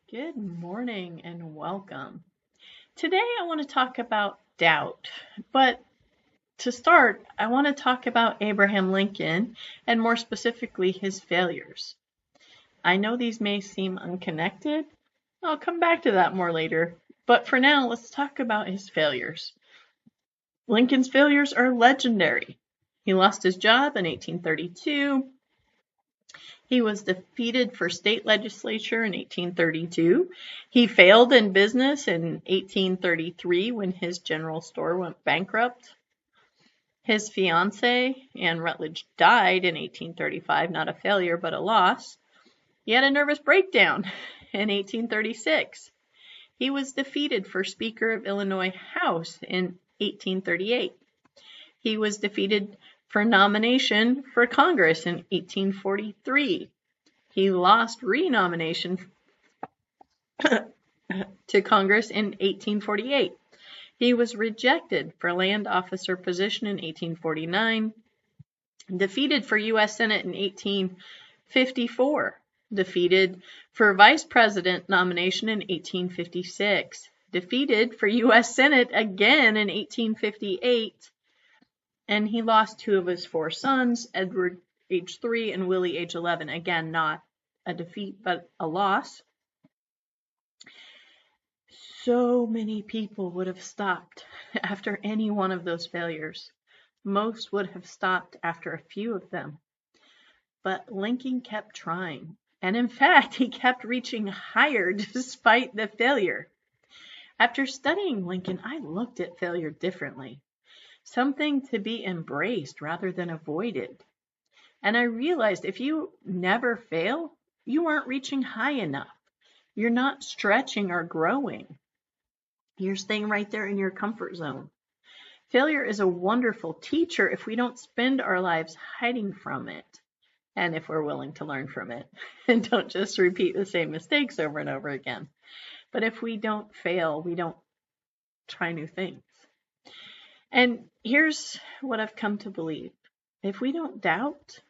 Good morning and welcome. Today I want to talk about doubt, but to start, I want to talk about Abraham Lincoln and more specifically his failures. I know these may seem unconnected. I'll come back to that more later, but for now, let's talk about his failures. Lincoln's failures are legendary. He lost his job in 1832. He was defeated for state legislature in 1832. He failed in business in 1833 when his general store went bankrupt. His fiancée, Anne Rutledge, died in 1835, not a failure, but a loss. He had a nervous breakdown in 1836. He was defeated for Speaker of Illinois House in 1838. He was defeated for nomination for Congress in 1843. He lost renomination to Congress in 1848. He was rejected for land officer position in 1849, defeated for U.S. Senate in 1854, defeated for vice president nomination in 1856, defeated for U.S. Senate again in 1858, and he lost two of his four sons, Edward, age 3, and Willie, age 11. Again, not a defeat, but a loss. So many people would have stopped after any one of those failures. Most would have stopped after a few of them. But Lincoln kept trying. And in fact, he kept reaching higher despite the failure. After studying Lincoln, I looked at failure differently. Something to be embraced rather than avoided. And I realized if you never fail, you aren't reaching high enough. You're not stretching or growing. You're staying right there in your comfort zone. Failure is a wonderful teacher if we don't spend our lives hiding from it, and if we're willing to learn from it and don't just repeat the same mistakes over and over again. But if we don't fail, we don't try new things. And here's what I've come to believe. If we don't doubt,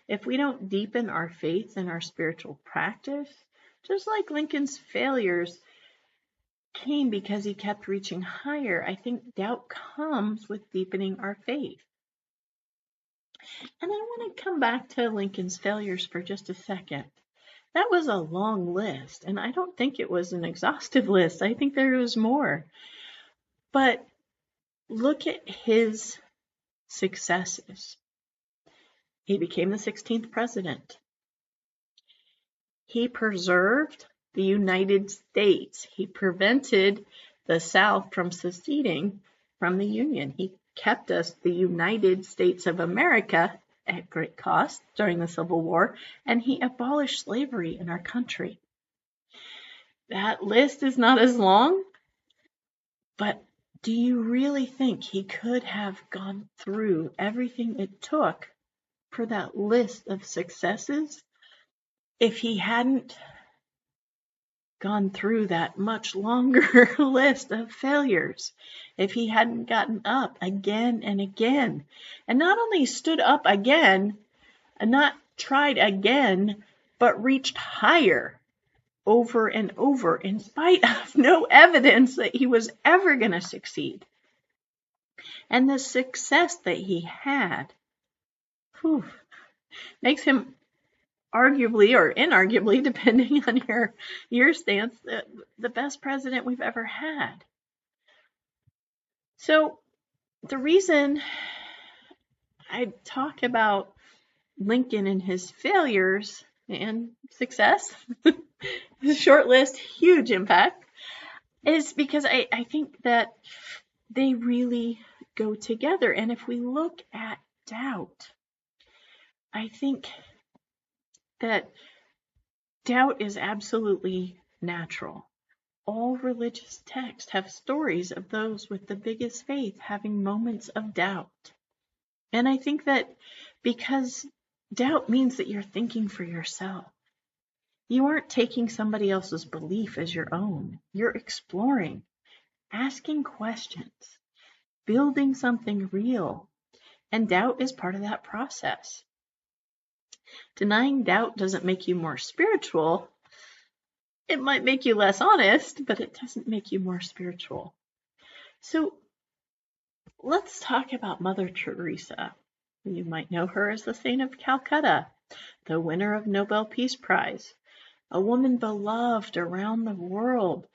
if we don't deepen our faith in our spiritual practice, just like Lincoln's failures came because he kept reaching higher, I think doubt comes with deepening our faith. And I want to come back to Lincoln's failures for just a second. That was a long list, and I don't think it was an exhaustive list. I think there was more. But look at his successes. He became the 16th president. He preserved the United States. He prevented the South from seceding from the Union. He kept us the United States of America at great cost during the Civil War, and he abolished slavery in our country. That list is not as long, but do you really think he could have gone through everything it took for that list of successes if he hadn't gone through that much longer list of failures, if he hadn't gotten up again and again, and not only stood up again and not tried again, but reached higher over and over in spite of no evidence that he was ever going to succeed. And the success that he had makes him arguably or inarguably, depending on your stance, the best president we've ever had. So the reason I talk about Lincoln and his failures and success, short list, huge impact, is because I think that they really go together. And if we look at doubt, I think that doubt is absolutely natural. All religious texts have stories of those with the biggest faith having moments of doubt. And I think that because doubt means that you're thinking for yourself. You aren't taking somebody else's belief as your own. You're exploring, asking questions, building something real. And doubt is part of that process. Denying doubt doesn't make you more spiritual, It might make you less honest, but it doesn't make you more spiritual. So let's talk about Mother Teresa. You might know her as the Saint of Calcutta, the winner of Nobel Peace Prize, a woman beloved around the world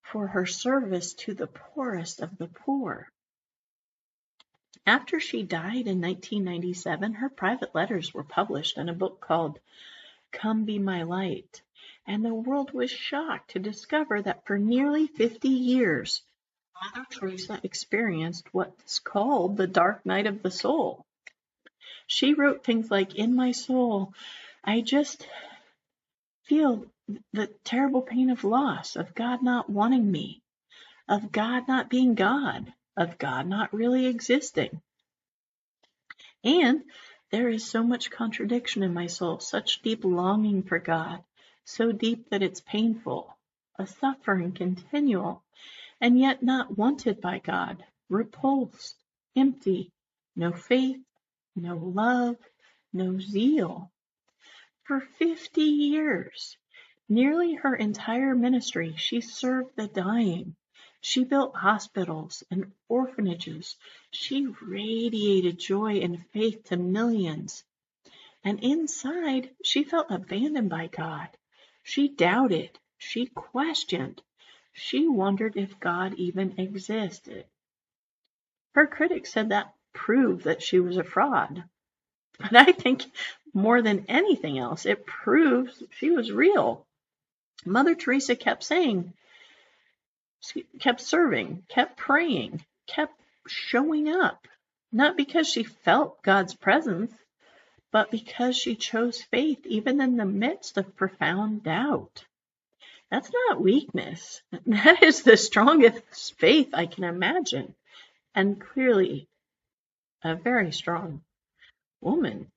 for her service to the poorest of the poor. After she died in 1997, her private letters were published in a book called Come Be My Light, and the world was shocked to discover that for nearly 50 years, Mother Teresa experienced what's called the dark night of the soul. She wrote things like, in my soul, I just feel the terrible pain of loss, of God not wanting me, of God not being God, of God not really existing. And there is so much contradiction in my soul, such deep longing for God, so deep that it's painful, a suffering continual, and yet not wanted by God, repulsed, empty, no faith, no love, no zeal. For 50 years, nearly her entire ministry, she served the dying. She built hospitals and orphanages. She radiated joy and faith to millions. And inside, she felt abandoned by God. She doubted. She questioned. She wondered if God even existed. Her critics said that proved that she was a fraud. But I think more than anything else, it proves she was real. Mother Teresa kept saying, she kept serving, kept praying, kept showing up, not because she felt God's presence, but because she chose faith even in the midst of profound doubt. That's not weakness. That is the strongest faith I can imagine, and clearly a very strong woman.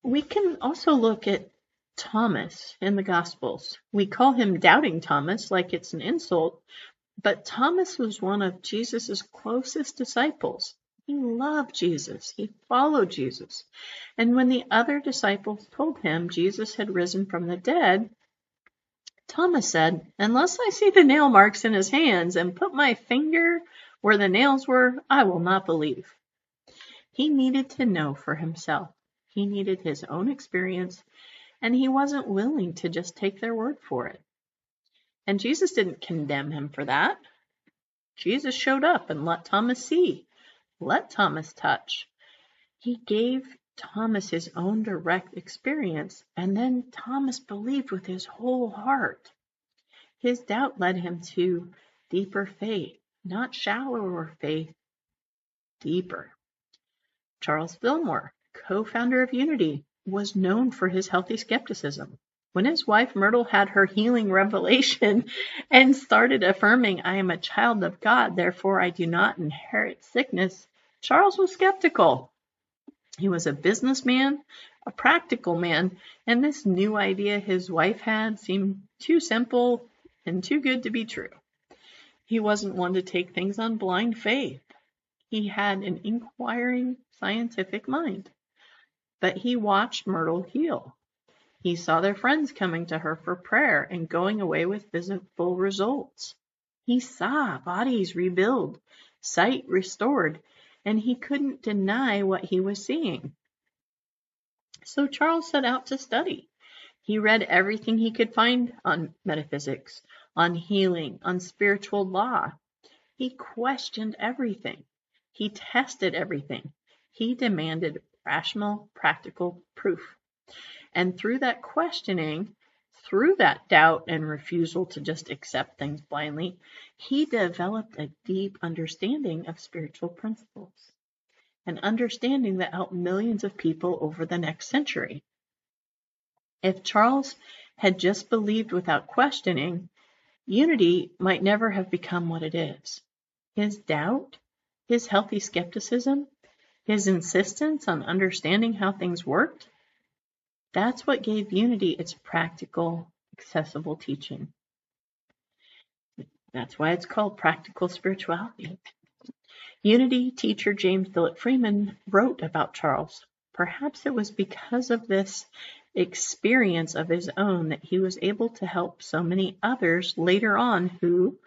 We can also look at Thomas in the Gospels. We call him Doubting Thomas like it's an insult, but Thomas was one of Jesus's closest disciples. He loved Jesus. He followed Jesus. And when the other disciples told him Jesus had risen from the dead, Thomas said, "Unless I see the nail marks in his hands and put my finger where the nails were, I will not believe." He needed to know for himself. He needed his own experience, and he wasn't willing to just take their word for it. And Jesus didn't condemn him for that. Jesus showed up and let Thomas see, let Thomas touch. He gave Thomas his own direct experience, and then Thomas believed with his whole heart. His doubt led him to deeper faith, not shallower faith, deeper. Charles Fillmore, co-founder of Unity, was known for his healthy skepticism. When his wife Myrtle had her healing revelation and started affirming, "I am a child of God, therefore I do not inherit sickness," Charles was skeptical. He was a businessman, a practical man, and this new idea his wife had seemed too simple and too good to be true. He wasn't one to take things on blind faith. He had an inquiring, scientific mind. But he watched Myrtle heal. He saw their friends coming to her for prayer and going away with visible results. He saw bodies rebuild, sight restored, and he couldn't deny what he was seeing. So Charles set out to study. He read everything he could find on metaphysics, on healing, on spiritual law. He questioned everything. He tested everything. He demanded rational, practical proof. And through that questioning, through that doubt and refusal to just accept things blindly, he developed a deep understanding of spiritual principles, an understanding that helped millions of people over the next century. If Charles had just believed without questioning, Unity might never have become what it is. His doubt, his healthy skepticism, his insistence on understanding how things worked, that's what gave Unity its practical, accessible teaching. That's why it's called practical spirituality. Unity teacher James Philip Freeman wrote about Charles. Perhaps it was because of this experience of his own that he was able to help so many others later on who,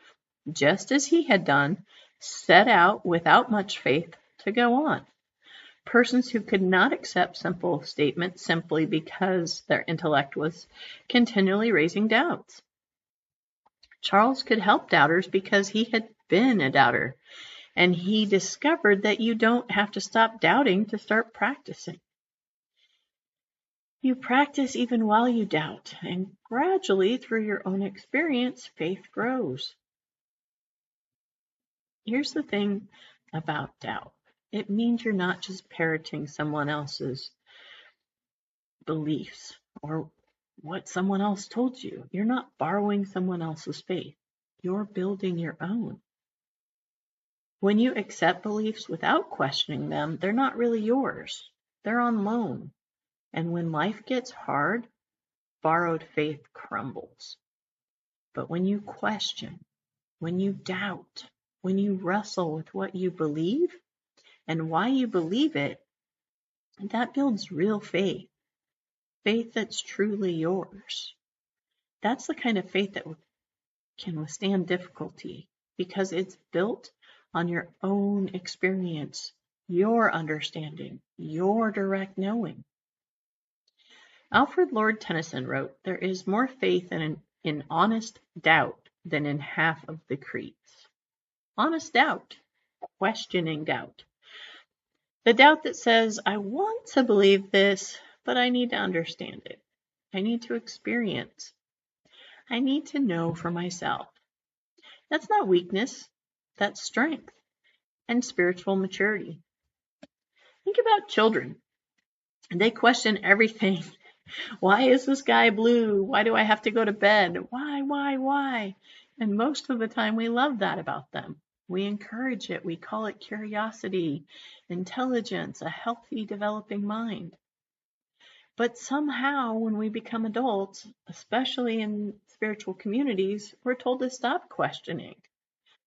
just as he had done, set out without much faith to go on. Persons who could not accept simple statements simply because their intellect was continually raising doubts. Charles could help doubters because he had been a doubter, and he discovered that you don't have to stop doubting to start practicing. You practice even while you doubt, and gradually, through your own experience, faith grows. Here's the thing about doubt. It means you're not just parroting someone else's beliefs or what someone else told you. You're not borrowing someone else's faith. You're building your own. When you accept beliefs without questioning them, they're not really yours. They're on loan. And when life gets hard, borrowed faith crumbles. But when you question, when you doubt, when you wrestle with what you believe and why you believe it, that builds real faith. Faith that's truly yours. That's the kind of faith that can withstand difficulty because it's built on your own experience, your understanding, your direct knowing. Alfred Lord Tennyson wrote, "There is more faith in honest doubt than in half of the creeds." Honest doubt, questioning doubt. The doubt that says, I want to believe this, but I need to understand it. I need to experience. I need to know for myself. That's not weakness. That's strength and spiritual maturity. Think about children. They question everything. Why is the sky blue? Why do I have to go to bed? Why? And most of the time we love that about them. We encourage it. We call it curiosity, intelligence, a healthy developing mind. But somehow when we become adults, especially in spiritual communities, we're told to stop questioning,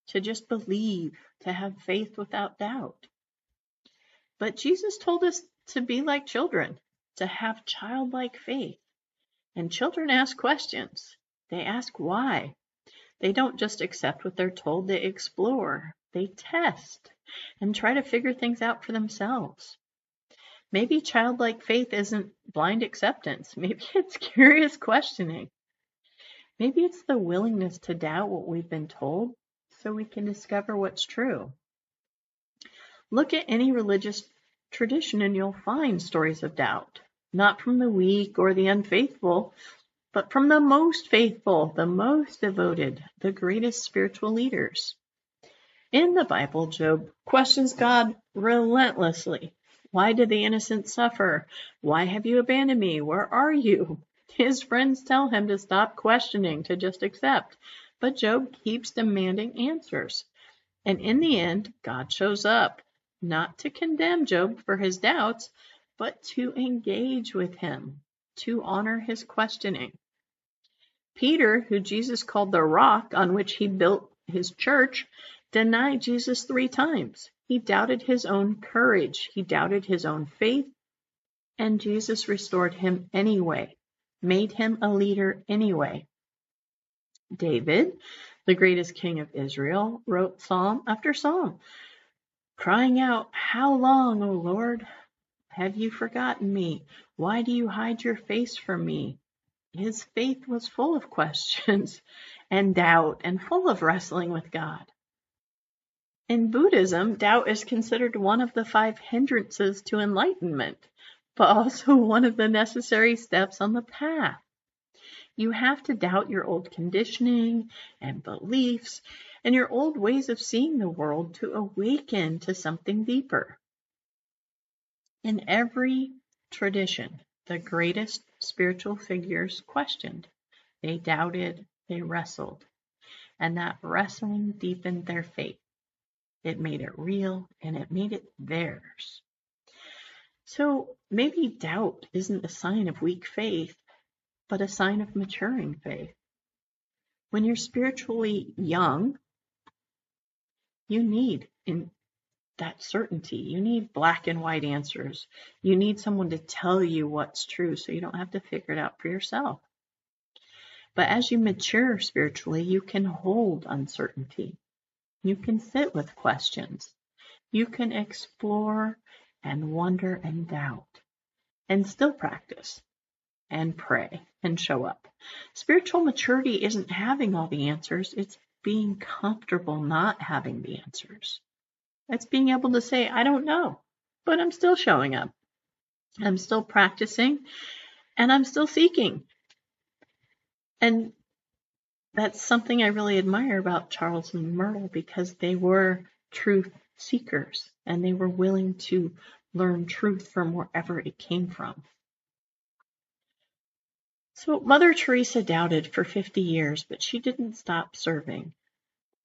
to just believe, to have faith without doubt. But Jesus told us to be like children, to have childlike faith. And children ask questions. They ask why. They don't just accept what they're told, they explore, they test, and try to figure things out for themselves. Maybe childlike faith isn't blind acceptance. Maybe it's curious questioning. Maybe it's the willingness to doubt what we've been told so we can discover what's true. Look at any religious tradition and you'll find stories of doubt, not from the weak or the unfaithful, but from the most faithful, the most devoted, the greatest spiritual leaders. In the Bible, Job questions God relentlessly. Why did the innocent suffer? Why have you abandoned me? Where are you? His friends tell him to stop questioning, to just accept. But Job keeps demanding answers. And in the end, God shows up, not to condemn Job for his doubts, but to engage with him, to honor his questioning. Peter, who Jesus called the rock on which he built his church, denied Jesus 3 times. He doubted his own courage. He doubted his own faith. And Jesus restored him anyway, made him a leader anyway. David, the greatest king of Israel, wrote psalm after psalm, crying out, "How long, O Lord? Have you forgotten me? Why do you hide your face from me?" His faith was full of questions and doubt and full of wrestling with God. In Buddhism, doubt is considered one of the 5 hindrances to enlightenment, but also one of the necessary steps on the path. You have to doubt your old conditioning and beliefs and your old ways of seeing the world to awaken to something deeper. In every tradition, the greatest spiritual figures questioned. They doubted, they wrestled, and that wrestling deepened their faith. It made it real and it made it theirs. So maybe doubt isn't a sign of weak faith, but a sign of maturing faith. When you're spiritually young, you need that certainty. You need black and white answers. You need someone to tell you what's true so you don't have to figure it out for yourself. But as you mature spiritually, you can hold uncertainty. You can sit with questions. You can explore and wonder and doubt and still practice and pray and show up. Spiritual maturity isn't having all the answers. It's being comfortable not having the answers. It's being able to say, I don't know, but I'm still showing up. I'm still practicing and I'm still seeking. And that's something I really admire about Charles and Myrtle, because they were truth seekers and they were willing to learn truth from wherever it came from. So Mother Teresa doubted for 50 years, but she didn't stop serving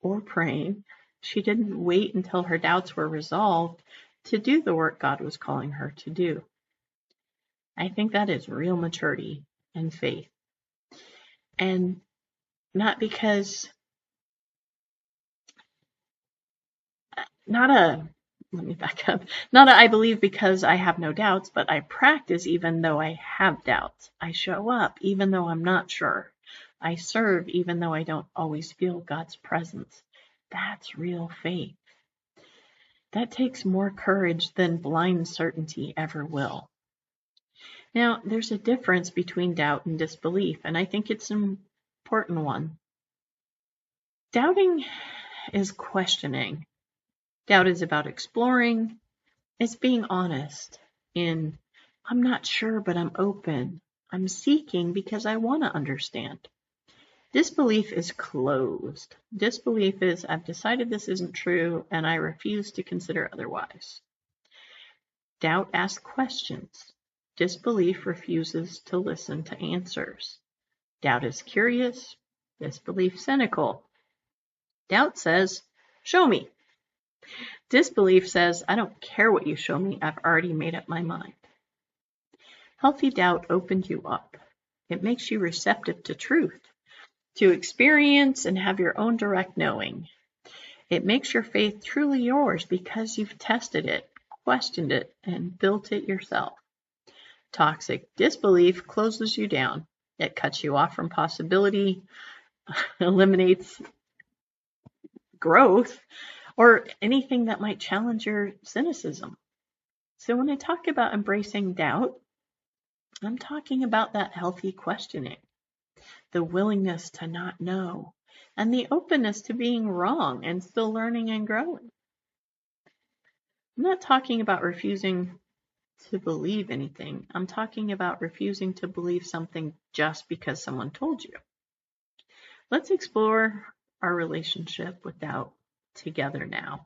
or praying. She didn't wait until her doubts were resolved to do the work God was calling her to do. I think that is real maturity and faith. And not because, let me back up. I believe because I have no doubts, but I practice even though I have doubts. I show up even though I'm not sure. I serve even though I don't always feel God's presence. That's real faith. That takes more courage than blind certainty ever will. Now, there's a difference between doubt and disbelief, and I think it's an important one. Doubting is questioning. Doubt is about exploring. It's being honest in, I'm not sure, but I'm open. I'm seeking because I want to understand. Disbelief is closed. Disbelief is, I've decided this isn't true and I refuse to consider otherwise. Doubt asks questions. Disbelief refuses to listen to answers. Doubt is curious. Disbelief cynical. Doubt says, show me. Disbelief says, I don't care what you show me. I've already made up my mind. Healthy doubt opens you up. It makes you receptive to truth, to experience and have your own direct knowing. It makes your faith truly yours because you've tested it, questioned it, and built it yourself. Toxic disbelief closes you down. It cuts you off from possibility, eliminates growth, or anything that might challenge your cynicism. So when I talk about embracing doubt, I'm talking about that healthy questioning, the willingness to not know, and the openness to being wrong and still learning and growing. I'm not talking about refusing to believe anything. I'm talking about refusing to believe something just because someone told you. Let's explore our relationship with doubt together now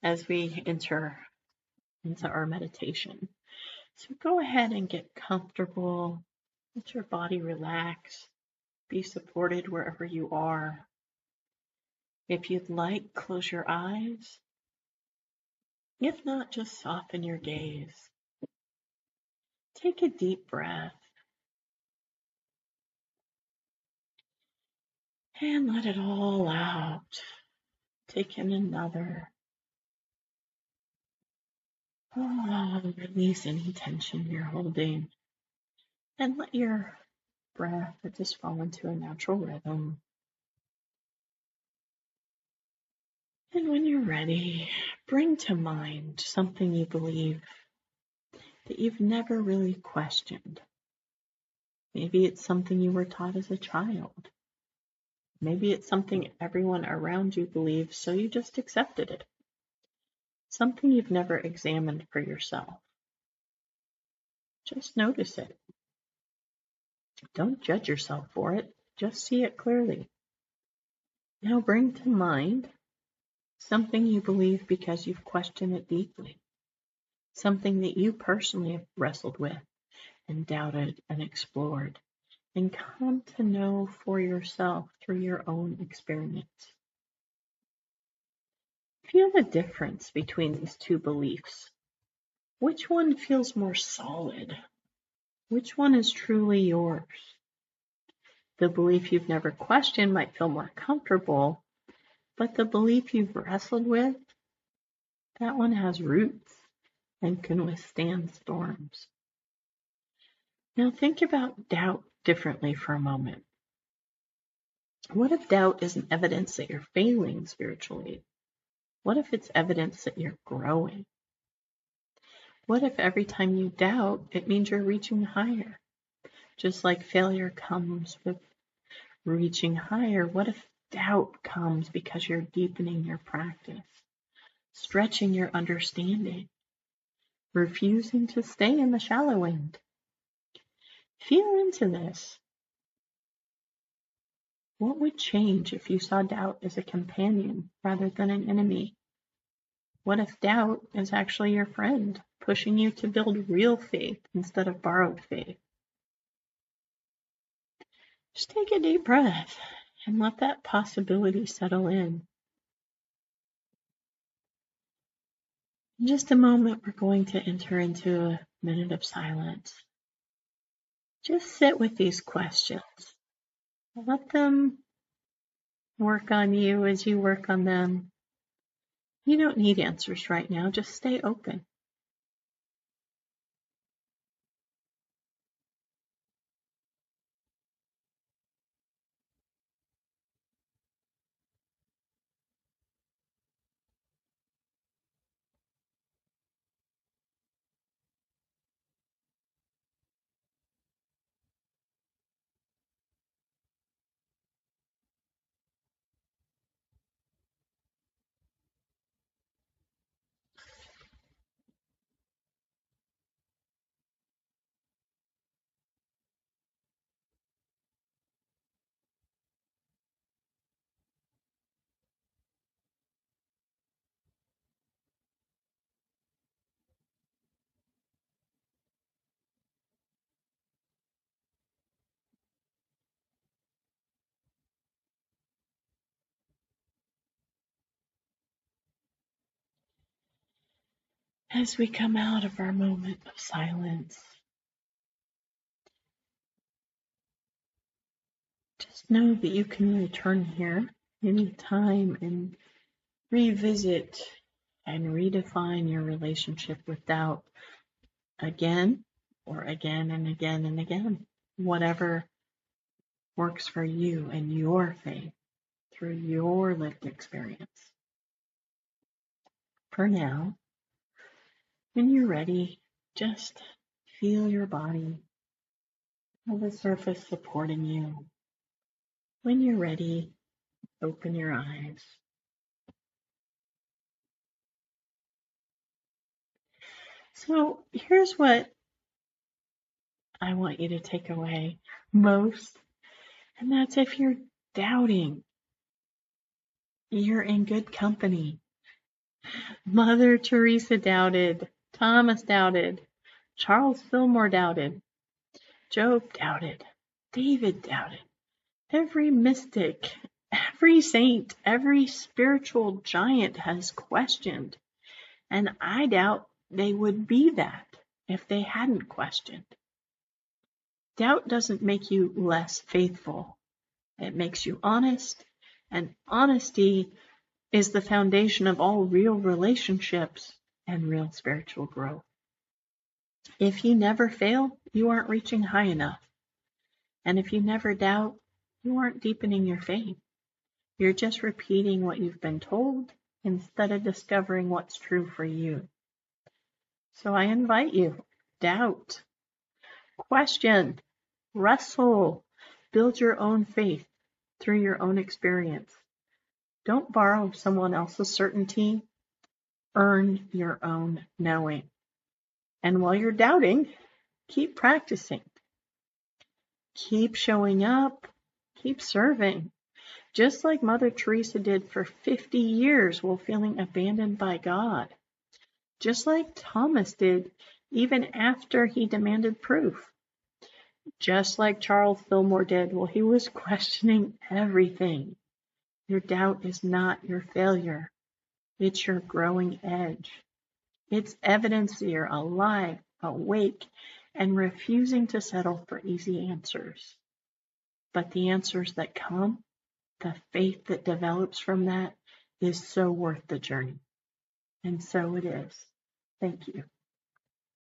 as we enter into our meditation. So go ahead and get comfortable. Let your body relax. Be supported wherever you are. If you'd like, close your eyes. If not, just soften your gaze. Take a deep breath and let it all out. Take in another. Release any tension you're holding. And let your breath just fall into a natural rhythm. And when you're ready, bring to mind something you believe that you've never really questioned. Maybe it's something you were taught as a child. Maybe it's something everyone around you believes, so you just accepted it. Something you've never examined for yourself. Just notice it. Don't judge yourself for it. Just see it clearly. Now bring to mind something you believe because you've questioned it deeply. Something that you personally have wrestled with and doubted and explored and come to know for yourself through your own experience. Feel the difference between these two beliefs. Which one feels more solid? Which one is truly yours? The belief you've never questioned might feel more comfortable, but the belief you've wrestled with, That one has roots and can withstand storms. Now think about doubt differently for a moment. What if doubt isn't evidence that you're failing spiritually? What if it's evidence that you're growing? What if every time you doubt, it means you're reaching higher? Just like failure comes with reaching higher, what if doubt comes because you're deepening your practice, stretching your understanding, refusing to stay in the shallow end? Feel into this. What would change if you saw doubt as a companion rather than an enemy? What if doubt is actually your friend, pushing you to build real faith instead of borrowed faith? Just take a deep breath and let that possibility settle in. In just a moment, we're going to enter into a minute of silence. Just sit with these questions. Let them work on you as you work on them. You don't need answers right now. Just stay open. As we come out of our moment of silence, just know that you can return here anytime and revisit and redefine your relationship with doubt again or again and again and again. Whatever works for you and your faith through your lived experience. For now, when you're ready, just feel your body, feel the surface supporting you. When you're ready, open your eyes. So here's what I want you to take away most, and that's if you're doubting, you're in good company. Mother Teresa doubted, Thomas doubted, Charles Fillmore doubted, Job doubted, David doubted. Every mystic, every saint, every spiritual giant has questioned, and I doubt they would be that if they hadn't questioned. Doubt doesn't make you less faithful. It makes you honest, and honesty is the foundation of all real relationships and real spiritual growth. If you never fail, you aren't reaching high enough. And if you never doubt, you aren't deepening your faith. You're just repeating what you've been told instead of discovering what's true for you. So I invite you, doubt, question, wrestle, build your own faith through your own experience. Don't borrow someone else's certainty. Earn your own knowing. And while you're doubting, keep practicing. Keep showing up. Keep serving. Just like Mother Teresa did for 50 years while feeling abandoned by God. Just like Thomas did even after he demanded proof. Just like Charles Fillmore did while he was questioning everything. Your doubt is not your failure. It's your growing edge. It's evidence that you're alive, awake, and refusing to settle for easy answers. But the answers that come, the faith that develops from that, is so worth the journey. And so it is. Thank you.